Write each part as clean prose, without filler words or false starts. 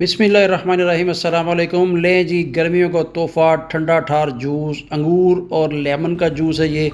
बिस्मिल्लाहिर्रहमानिर्रहीम अस्सलाम वालेकुम। लें जी, गर्मियों का तोहफ़ा ठंडा ठार जूस अंगूर और लेमन का जूस है ये।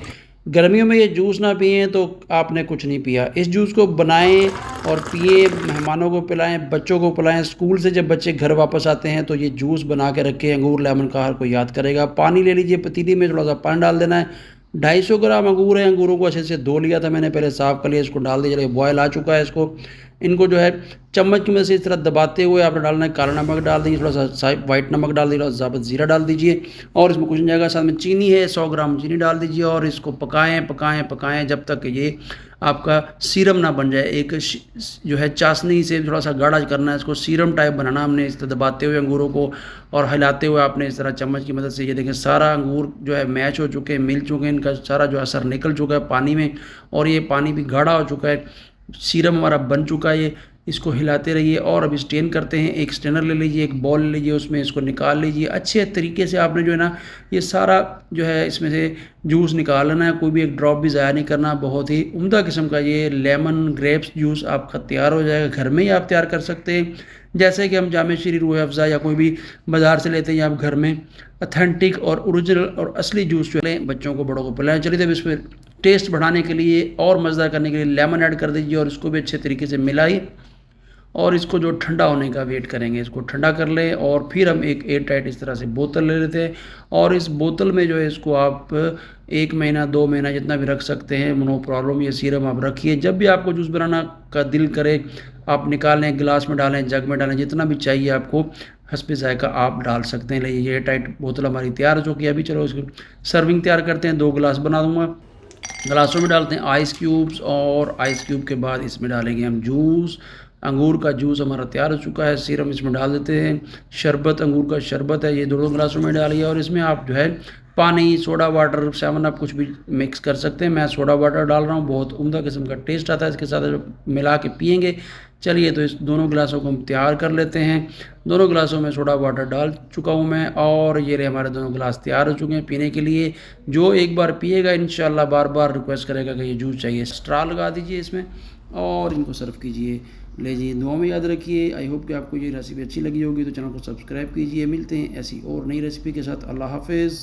गर्मियों में ये जूस ना पिएँ तो आपने कुछ नहीं पिया। इस जूस को बनाएँ और पिएँ, मेहमानों को पिलाएँ, बच्चों को पिलाएँ। स्कूल से जब बच्चे घर वापस आते हैं तो ये जूस बना के रखें, अंगूर लेमन का, हर कोई याद करेगा। पानी ले लीजिए, पतीली में थोड़ा-सा पानी डाल देना है। 250 ग्राम अंगूर है, अंगूरों को अच्छे से धो लिया था मैंने, पहले साफ़ कर लिया, इसको डाल दिया। चलिए बॉयल आ चुका है इसको। इनको जो है चम्मच की मदद से इस तरह दबाते हुए आपने डालना है। काला नमक डाल दीजिए, थोड़ा सा वाइट नमक डाल दीजिए, साबुत ज़ीरा डाल दीजिए और इसमें कुछ नहीं जाएगा। साथ में चीनी है, 100 ग्राम चीनी डाल दीजिए और इसको पकाएं पकाएं पकाएं जब तक ये आपका सीरम ना बन जाए। एक जो है चाशनी से थोड़ा सा गाढ़ा करना है इसको, सीरम टाइप बनाना हमने। इस तरह दबाते हुए अंगूरों को और हिलाते हुए आपने इस तरह चम्मच की मदद से, ये देखें सारा अंगूर जो है मैच हो चुके हैं, मिल चुके हैं, इनका सारा जो असर निकल चुका है पानी में और ये पानी भी गाढ़ा हो चुका है। सीरम हमारा बन चुका है ये। इसको हिलाते रहिए और अब स्टेन करते हैं। एक स्टेनर ले लीजिए, एक बॉल ले लीजिए, उसमें इसको निकाल लीजिए। अच्छे तरीके से आपने जो है ना ये सारा जो है इसमें से जूस निकाल लेना है, कोई भी एक ड्रॉप भी ज़ाया नहीं करना। बहुत ही उम्दा किस्म का ये लेमन ग्रेप्स जूस आपका तैयार हो जाएगा। घर में ही आप तैयार कर सकते हैं, जैसे कि हम जामे श्री रूह अफ़ज़ा या कोई भी बाज़ार से लेते हैं, या आप घर में अथेंटिक और ओरिजिनल और असली जूस जो लें, बच्चों को बड़ों को पिलाएं। चलिए तब इसमें टेस्ट बढ़ाने के लिए और मज़ेदार करने के लिए लेमन ऐड कर दीजिए और इसको भी अच्छे तरीके से मिलाइए और इसको जो ठंडा होने का वेट करेंगे। इसको ठंडा कर लें और फिर हम एक एयर टाइट इस तरह से बोतल ले लेते हैं और इस बोतल में जो है इसको आप 1 महीना 2 महीना जितना भी रख सकते हैं, नो प्रॉब्लम। ये सीरम आप रखिए, जब भी आपको जूस बनाना का दिल करे आप निकालें, गिलास में डालें, जग में डालें, जितना भी चाहिए आपको हस्बे ज़ायक़ा आप डाल सकते हैं। ये एयर टाइट बोतल हमारी तैयार हो चुकी है। अभी चलो इसकी सर्विंग तैयार करते हैं। 2 गिलास बना दूँगा। गिलासों में डालते हैं आइस क्यूब्स और आइस क्यूब के बाद इसमें डालेंगे हम जूस। अंगूर का जूस हमारा तैयार हो चुका है। सीरम इसमें डाल देते हैं। शरबत, अंगूर का शरबत है, ये दोनों गिलासों में डालिए और इसमें आप जो है पानी, सोडा वाटर, 7 अप कुछ भी मिक्स कर सकते हैं। मैं सोडा वाटर डाल रहा हूँ, बहुत उम्दा किस्म का टेस्ट आता है इसके साथ जब मिला के पियेंगे। चलिए तो इस दोनों गिलासों को हम तैयार कर लेते हैं। दोनों गिलासों में सोडा वाटर डाल चुका हूँ मैं और ये रहे हमारे दोनों गिलास तैयार हो चुके हैं पीने के लिए। जो एक बार पिएगा इंशाल्लाह बार बार रिक्वेस्ट करेगा कि ये जूस चाहिए। स्ट्रा लगा दीजिए इसमें और इनको सर्व कीजिए। ले जी, दुआ में याद रखिए। आई होप कि आपको ये रेसिपी अच्छी लगी होगी, तो चैनल को सब्सक्राइब कीजिए। मिलते हैं ऐसी और नई रेसिपी के साथ। अल्लाह हाफिज़।